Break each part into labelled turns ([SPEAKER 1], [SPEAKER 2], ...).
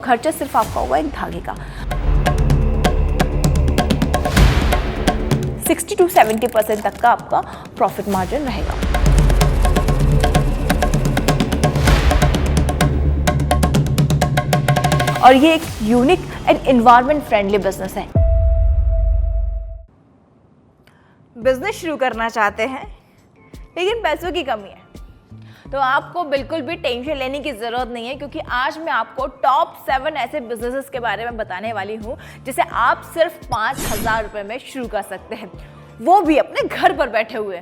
[SPEAKER 1] खर्चा सिर्फ आपका होगा एक धागे का। 60 to 70% तक का आपका प्रॉफिट मार्जिन रहेगा। और ये एक unique and environment friendly business है। बिजनेस शुरू करना चाहते हैं लेकिन पैसों की कमी है, तो आपको बिल्कुल भी टेंशन लेने की ज़रूरत नहीं है, क्योंकि आज मैं आपको टॉप 7 ऐसे बिजनेसेस के बारे में बताने वाली हूँ जिसे आप सिर्फ 5,000 रुपये में शुरू कर सकते हैं, वो भी अपने घर पर बैठे हुए।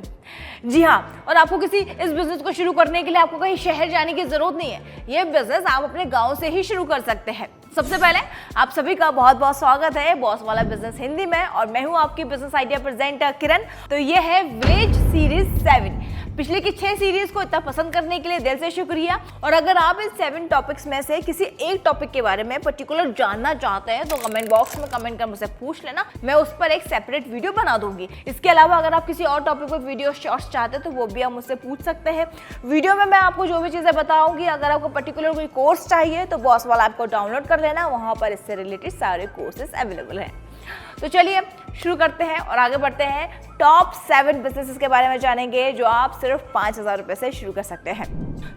[SPEAKER 1] जी हाँ, और आपको किसी इस बिज़नेस को शुरू करने के लिए आपको कहीं शहर जाने की ज़रूरत नहीं है। ये बिज़नेस आप अपने गांव से ही शुरू कर सकते हैं। सबसे पहले आप सभी का बहुत बहुत स्वागत है बॉस वाला बिजनेस हिंदी में, और मैं हूँ आपकी बिजनेस आइडिया प्रेजेंटर किरण। तो ये है विलेज सीरीज 7। पिछले की 6 सीरीज को इतना पसंद करने के लिए दिल से शुक्रिया। और अगर आप इन 7 टॉपिक्स में से किसी एक टॉपिक के बारे में पर्टिकुलर जानना चाहते हैं तो कमेंट बॉक्स में कमेंट कर मुझसे पूछ लेना, मैं उस पर एक सेपरेट वीडियो बना दूंगी। इसके अलावा अगर आप किसी और टॉपिक पर वीडियो शॉर्ट्स चाहते हैं तो वो भी आप मुझसे पूछ सकते हैं। वीडियो में मैं आपको जो भी चीज़ें बताऊंगी, अगर आपको पर्टिकुलर कोई कोर्स चाहिए तो बॉस वाला ऐप को डाउनलोड कर लेना, वहाँ पर इससे रिलेटेड सारे कोर्सेज अवेलेबल हैं। तो चलिए शुरू करते हैं और आगे बढ़ते हैं। टॉप 7 बिजनेसेस के बारे में जानेंगे जो आप सिर्फ 5,000 रुपये से शुरू कर सकते हैं।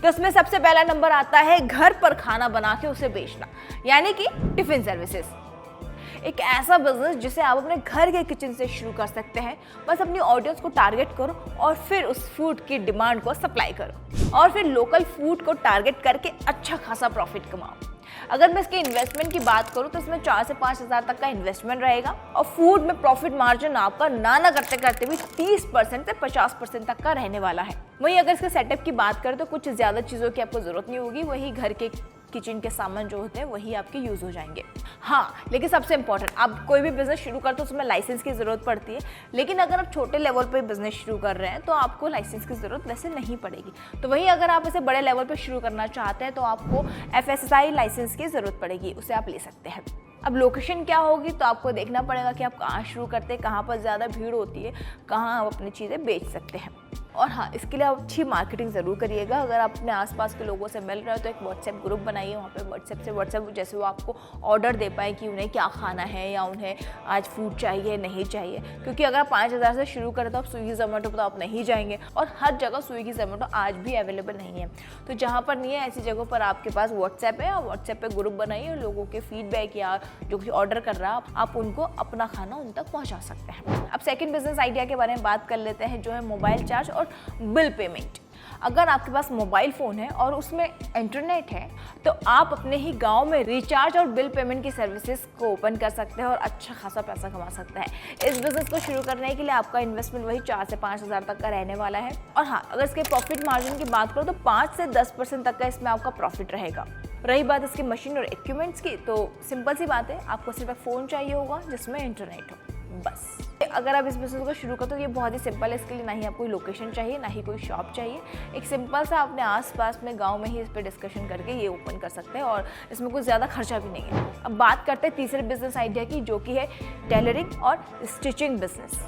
[SPEAKER 1] तो इसमें सबसे पहला नंबर आता है घर पर खाना बना के उसे बेचना, यानी कि टिफिन सर्विसेज। एक ऐसा बिजनेस जिसे आप अपने घर के किचन से शुरू कर सकते हैं। बस अपनी ऑडियंस को टारगेट करो और फिर उस फूड की डिमांड को सप्लाई करो, और फिर लोकल फूड को टारगेट करके अच्छा खासा प्रॉफिट कमाओ। अगर मैं इसके इन्वेस्टमेंट की बात करूं तो इसमें 4 से 5,000 तक का इन्वेस्टमेंट रहेगा, और फूड में प्रॉफिट मार्जिन आपका ना करते करते भी 30% से 50% तक का रहने वाला है। वहीं अगर इसके सेटअप की बात करें तो कुछ ज़्यादा चीज़ों की आपको ज़रूरत नहीं होगी, वही घर के किचन के सामान जो होते हैं वही आपके यूज़ हो जाएंगे। हाँ, लेकिन सबसे इंपॉर्टेंट, आप कोई भी बिजनेस शुरू करते हो उसमें लाइसेंस की ज़रूरत पड़ती है, लेकिन अगर आप छोटे लेवल पे बिजनेस शुरू कर रहे हैं तो आपको लाइसेंस की ज़रूरत वैसे नहीं पड़ेगी। तो वहीं अगर आप इसे बड़े लेवल पे शुरू करना चाहते हैं तो आपको FSSAI लाइसेंस की ज़रूरत पड़ेगी, उसे आप ले सकते हैं। अब लोकेशन क्या होगी तो आपको देखना पड़ेगा कि आप कहाँ शुरू करते हैं, कहाँ पर ज़्यादा भीड़ होती है, कहाँ आप अपनी चीज़ें बेच सकते हैं। और हाँ, इसके लिए आप अच्छी मार्केटिंग ज़रूर करिएगा। अगर आप अपने आसपास के लोगों से मिल रहे हो तो एक व्हाट्सएप ग्रुप बनाइए, वहाँ पे व्हाट्सएप जैसे वो आपको ऑर्डर दे पाए कि उन्हें क्या खाना है या उन्हें आज फूड चाहिए नहीं चाहिए। क्योंकि अगर 5,000 से शुरू करें तो आप स्विगी जोमेटो पर तो आप नहीं जाएंगे, और हर जगह स्विगी जोमेटो आज भी अवेलेबल नहीं है। तो जहाँ पर नहीं है ऐसी जगहों पर आपके पास व्हाट्सएप है, और व्हाट्सएप पर ग्रुप बनाइए, और लोगों के फीडबैक या जो कुछ ऑर्डर कर रहा है आप उनको अपना खाना उन तक पहुँचा सकते हैं। अब सेकेंड बिजनेस आइडिया के बारे में बात कर लेते हैं, जो है मोबाइल चार्ज और बिल पेमेंट। अगर आपके पास मोबाइल फ़ोन है और उसमें इंटरनेट है तो आप अपने ही गांव में रिचार्ज और बिल पेमेंट की सर्विसेज को ओपन कर सकते हैं और अच्छा खासा पैसा कमा सकते हैं। इस बिज़नेस को शुरू करने के लिए आपका इन्वेस्टमेंट वही 4 से 5,000 तक का रहने वाला है। और हाँ, अगर इसके प्रॉफिट मार्जिन की बात करो तो 5 से 10% तक का इसमें आपका प्रॉफिट रहेगा। रही बात इसकी मशीन और इक्विपमेंट्स की, तो सिंपल सी बात है, आपको सिर्फ एक फ़ोन चाहिए होगा जिसमें इंटरनेट हो, बस। अगर आप इस बिज़नेस को शुरू करते हो, ये बहुत ही सिंपल है। इसके लिए ना ही आपको कोई लोकेशन चाहिए, ना ही कोई शॉप चाहिए। एक सिंपल सा अपने आसपास में गांव में ही इस पर डिस्कशन करके ये ओपन कर सकते हैं, और इसमें कुछ ज़्यादा खर्चा भी नहीं है। अब बात करते हैं तीसरे बिजनेस आइडिया की, जो कि है टेलरिंग और स्टिचिंग बिजनेस।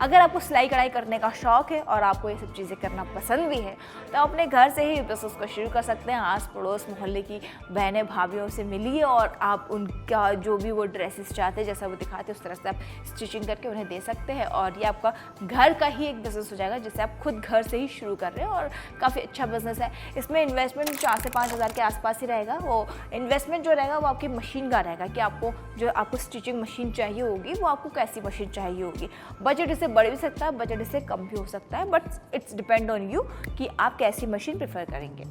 [SPEAKER 1] अगर आपको सिलाई कढ़ाई करने का शौक है और आपको ये सब चीज़ें करना पसंद भी है तो अपने घर से ही बिजनेस को शुरू कर सकते हैं। आस पड़ोस मोहल्ले की बहनें भाभीयों से मिलिए और आप उनका जो भी वो ड्रेसेस चाहते हैं जैसा वो दिखाते हैं उस तरह से आप स्टिचिंग करके उन्हें दे सकते हैं, और ये आपका घर का ही एक बिज़नेस हो जाएगा जिसे आप खुद घर से ही शुरू कर रहे हैं, और काफ़ी अच्छा बिज़नेस है। इसमें इन्वेस्टमेंट 4 से 5,000 के आसपास ही रहेगा। वो इन्वेस्टमेंट जो रहेगा वो आपकी मशीन का रहेगा कि आपको स्टिचिंग मशीन चाहिए होगी, वो आपको कैसी मशीन चाहिए होगी। बजट इसे बढ़ भी सकता है, बजट इससे कम भी हो सकता है, but it's depend on you कि आप कैसी मशीन प्रेफर करेंगे।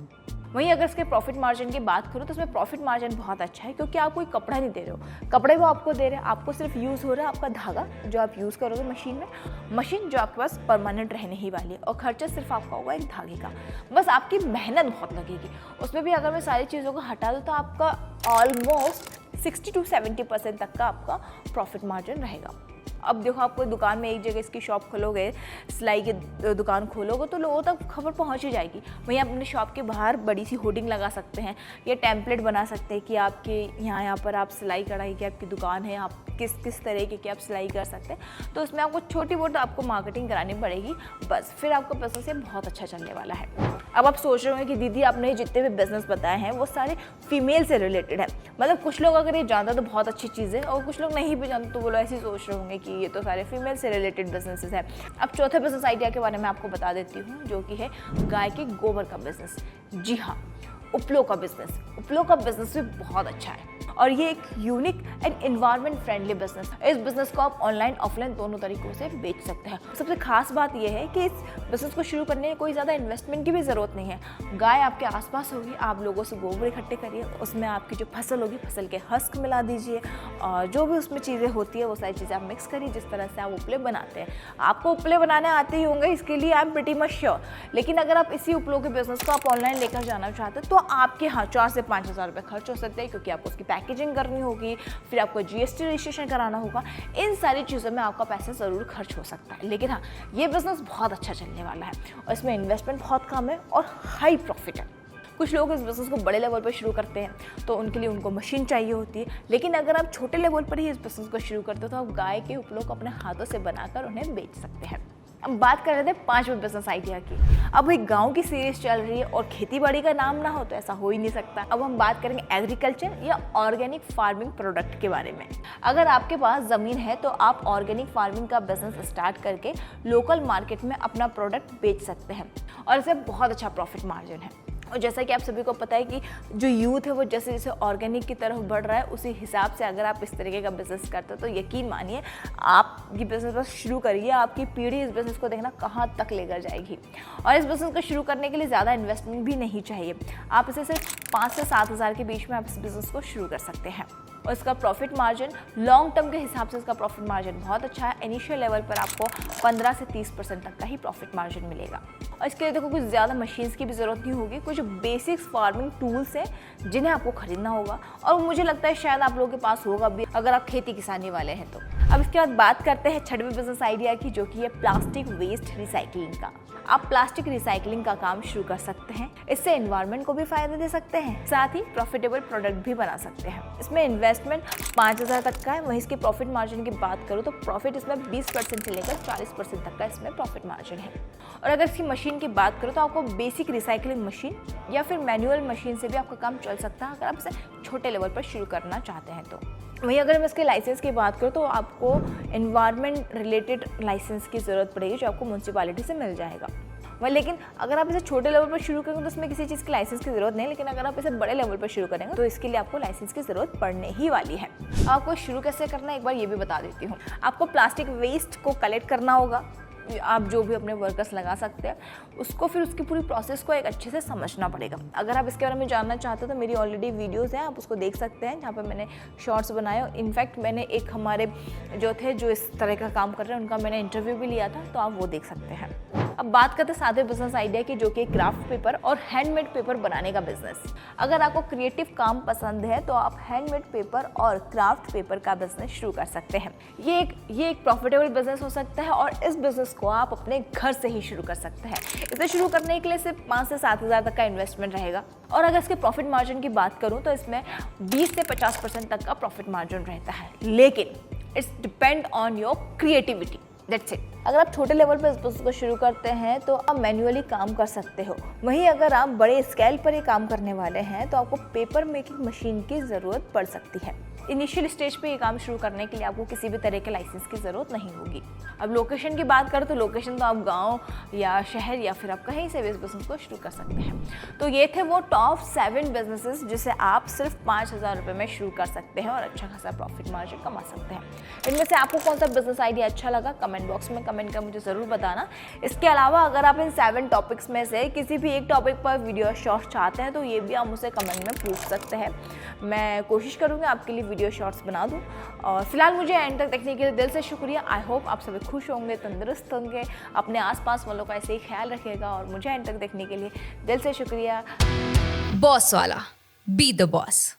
[SPEAKER 1] वहीं अगर इसके प्रॉफिट मार्जिन की बात करूँ तो इसमें प्रॉफिट मार्जिन बहुत अच्छा है, क्योंकि आप कोई कपड़ा नहीं दे रहे हो, कपड़े वो आपको दे रहे हैं, आपको सिर्फ यूज़ हो रहा है आपका धागा जो आप यूज़ करोगे मशीन में, मशीन जो आपके पास परमानेंट रहने ही वाली है, और खर्चा सिर्फ आपका होगा एक धागे का। बस आपकी मेहनत बहुत लगेगी उसमें भी। अगर मैं सारी चीज़ों को हटा दूँ तो आपका ऑलमोस्ट 60 to 70% तक का आपका प्रॉफिट मार्जिन रहेगा। अब देखो, आप कोई दुकान में एक जगह इसकी शॉप खोलोगे, सिलाई की दुकान खोलोगे तो लोगों तक खबर पहुंच ही जाएगी। वहीं आप अपने शॉप के बाहर बड़ी सी होर्डिंग लगा सकते हैं, या टेम्पलेट बना सकते हैं कि आपके यहाँ पर आप सिलाई कढ़ाई की आपकी दुकान है, आप किस तरीके की आप सिलाई कर सकते हैं। तो उसमें आपको छोटी बहुत आपको मार्केटिंग करानी पड़ेगी, बस फिर आपका बिजनेस ये बहुत अच्छा चलने वाला है। अब आप सोच रहे होंगे कि दीदी आपने जितने भी बिजनेस बताए हैं वो सारे फीमेल से रिलेटेड है। मतलब कुछ लोग अगर ये जानते तो बहुत अच्छी चीज़ है, और कुछ लोग नहीं भी जानते तो वो लोग ऐसे ही सोच रहे होंगे कि ये तो सारे फीमेल से रिलेटेड बिजनेसेस है। अब चौथे बिजनेस आइडिया के बारे में आपको बता देती हूँ, जो कि है गाय के गोबर का बिजनेस। जी हाँ, उपलो का बिजनेस। उपलो का बिजनेस भी बहुत अच्छा है और ये एक unique and environment friendly business है। इस बिजनेस को आप ऑनलाइन ऑफलाइन दोनों तरीकों से बेच सकते हैं। सबसे खास बात यह है कि इस बिजनेस को शुरू करने में कोई ज़्यादा इन्वेस्टमेंट की भी ज़रूरत नहीं है। गाय आपके आसपास होगी, आप लोगों से गोबर इकट्ठे करिए, उसमें आपकी जो फसल होगी फसल के हस्क मिला दीजिए और जो भी उसमें चीज़ें होती है वो सारी चीज़ें आप मिक्स करिए, जिस तरह से आप उपले बनाते हैं। आपको उपले बनाने आते ही होंगे, इसके लिए I am pretty much sure. लेकिन अगर आप इसी उपलों के बिजनेस को आप ऑनलाइन लेकर जाना चाहते हैं तो आपके यहाँ 4 से 5 हज़ार रुपये खर्च हो सकते हैं, क्योंकि आपको उसकी पैकेजिंग करनी होगी, फिर आपको GST रजिस्ट्रेशन कराना होगा। इन सारी चीज़ों में आपका पैसा ज़रूर खर्च हो सकता है। लेकिन हाँ, ये बिज़नेस बहुत अच्छा चलने वाला है और इसमें इन्वेस्टमेंट बहुत कम है और हाई प्रॉफिट है। कुछ लोग इस बिज़नेस को बड़े लेवल पर शुरू करते हैं तो उनके लिए उनको मशीन चाहिए होती है, लेकिन अगर आप छोटे लेवल पर ही इस बिज़नेस को शुरू करते हो तो आप गाय के उपलों को अपने हाथों से बनाकर उन्हें बेच सकते हैं। अब बात कर रहे थे 5वें बिजनेस आइडिया की। अब एक गांव की सीरीज चल रही है और खेती बाड़ी का नाम ना हो तो ऐसा हो ही नहीं सकता। अब हम बात करेंगे एग्रीकल्चर या ऑर्गेनिक फार्मिंग प्रोडक्ट के बारे में। अगर आपके पास ज़मीन है तो आप ऑर्गेनिक फार्मिंग का बिजनेस स्टार्ट करके लोकल मार्केट में अपना प्रोडक्ट बेच सकते हैं और इसमें बहुत अच्छा प्रॉफिट मार्जिन है। और जैसा कि आप सभी को पता है कि जो यूथ है वो जैसे जैसे ऑर्गेनिक की तरफ बढ़ रहा है, उसी हिसाब से अगर आप इस तरीके का बिज़नेस करते हो तो यकीन मानिए आप ये बिज़नेस बस शुरू करिए, आपकी पीढ़ी इस बिज़नेस को देखना कहाँ तक लेकर जाएगी। और इस बिज़नेस को शुरू करने के लिए ज़्यादा इन्वेस्टमेंट भी नहीं चाहिए। आप इसे सिर्फ 5 से 7 हज़ार के बीच में आप इस बिज़नेस को शुरू कर सकते हैं और इसका प्रॉफिट मार्जिन लॉन्ग टर्म के हिसाब से इसका प्रॉफिट मार्जिन बहुत अच्छा है। इनिशियल लेवल पर आपको 15 से 30% तक का ही प्रॉफिट मार्जिन मिलेगा और इसके लिए देखो कुछ ज़्यादा मशीन्स की भी ज़रूरत नहीं होगी। कुछ बेसिक्स फार्मिंग टूल्स हैं जिन्हें आपको खरीदना होगा और मुझे लगता है शायद आप लोगों के पास होगा भी अगर आप खेती किसानी वाले हैं तो। अब इसके बाद बात करते हैं 6वें बिजनेस आइडिया की, जो कि है प्लास्टिक वेस्ट रिसाइकलिंग का। आप प्लास्टिक रिसाइकलिंग का काम शुरू कर सकते हैं। इससे एनवायरनमेंट को भी फायदे दे सकते हैं, साथ ही प्रॉफिटेबल प्रोडक्ट भी बना सकते हैं। इसमें इन्वेस्टमेंट 5,000 तक का है। वहीं इसके प्रॉफिट मार्जिन की बात करूँ तो प्रॉफिट इसमें 20% से लेकर 40% तक का इसमें प्रॉफिट मार्जिन है। और अगर इसकी मशीन की बात करूँ तो आपको बेसिक रिसाइकलिंग मशीन या फिर मैनुअल मशीन से भी आपका काम चल सकता है अगर आप इसे छोटे लेवल पर शुरू करना चाहते हैं तो। वहीं अगर मैं इसके लाइसेंस की बात करूँ तो आपको एनवायरनमेंट रिलेटेड लाइसेंस की ज़रूरत पड़ेगी, जो आपको म्यूनसिपैलिटी से मिल जाएगा। वह लेकिन अगर आप इसे छोटे लेवल पर शुरू करेंगे तो इसमें किसी चीज़ की लाइसेंस की ज़रूरत नहीं, लेकिन अगर आप इसे बड़े लेवल पर शुरू करेंगे तो इसके लिए आपको लाइसेंस की ज़रूरत पड़ने ही वाली है। आपको शुरू कैसे करना है एक बार ये भी बता देती हूँ। आपको प्लास्टिक वेस्ट को कलेक्ट करना होगा, आप जो भी अपने वर्कर्स लगा सकते हैं उसको, फिर उसकी पूरी प्रोसेस को एक अच्छे से समझना पड़ेगा। अगर आप इसके बारे में जानना चाहते हो तो मेरी ऑलरेडी वीडियोस हैं, आप उसको देख सकते हैं जहाँ पर मैंने शॉर्ट्स बनाए। इनफैक्ट मैंने एक हमारे जो थे जो इस तरह का काम कर रहे हैं उनका मैंने इंटरव्यू भी लिया था, तो आप वो देख सकते हैं। अब बात करते हैं 7वें बिजनेस आइडिया की, जो कि क्राफ्ट पेपर और हैंडमेड पेपर बनाने का बिजनेस। अगर आपको क्रिएटिव काम पसंद है तो आप हैंडमेड पेपर और क्राफ्ट पेपर का बिजनेस शुरू कर सकते हैं। ये एक प्रॉफिटेबल बिजनेस हो सकता है और इस बिजनेस को आप अपने घर से ही शुरू कर सकते हैं। इसे शुरू करने के लिए सिर्फ 5 से 7 हज़ार तक का इन्वेस्टमेंट रहेगा और अगर इसके प्रॉफिट मार्जिन की बात करूँ तो इसमें 20 से 50% तक का प्रॉफिट मार्जिन रहता है, लेकिन it's depend on your creativity. That's it। अगर आप छोटे लेवल पर इस बिजनेस को शुरू करते हैं तो आप मैन्युअली काम कर सकते हो। वहीं अगर आप बड़े स्केल पर ये काम करने वाले हैं तो आपको पेपर मेकिंग मशीन की ज़रूरत पड़ सकती है। इनिशियल स्टेज पे ये काम शुरू करने के लिए आपको किसी भी तरह के लाइसेंस की ज़रूरत नहीं होगी। अब लोकेशन की बात करें तो लोकेशन तो आप गांव या शहर या फिर आप कहीं से भी इस बिज़नेस को शुरू कर सकते हैं। तो ये थे वो टॉप 7 बिजनेसेस जिसे आप सिर्फ 5,000 रुपये में शुरू कर सकते हैं और अच्छा खासा प्रॉफिट मार्जिन कमा सकते हैं। इनमें से आपको कौन सा बिजनेस आइडिया अच्छा लगा कमेंट बॉक्स में कमेंट कर मुझे ज़रूर बताना। इसके अलावा अगर आप इन 7 टॉपिक्स में से किसी भी एक टॉपिक पर वीडियो शॉर्ट चाहते हैं तो ये भी आप मुझसे कमेंट में पूछ सकते हैं। मैं कोशिश करूँगी आपके लिए वीडियो शॉर्ट्स बना दूँ। और फिलहाल मुझे एंड तक देखने के लिए दिल से शुक्रिया। आई होप आप सभी खुश होंगे, तंदुरुस्त होंगे, अपने आसपास वालों का ऐसे ही ख्याल रखिएगा और मुझे एंड तक देखने के लिए दिल से शुक्रिया।
[SPEAKER 2] बॉस वाला, बी द बॉस।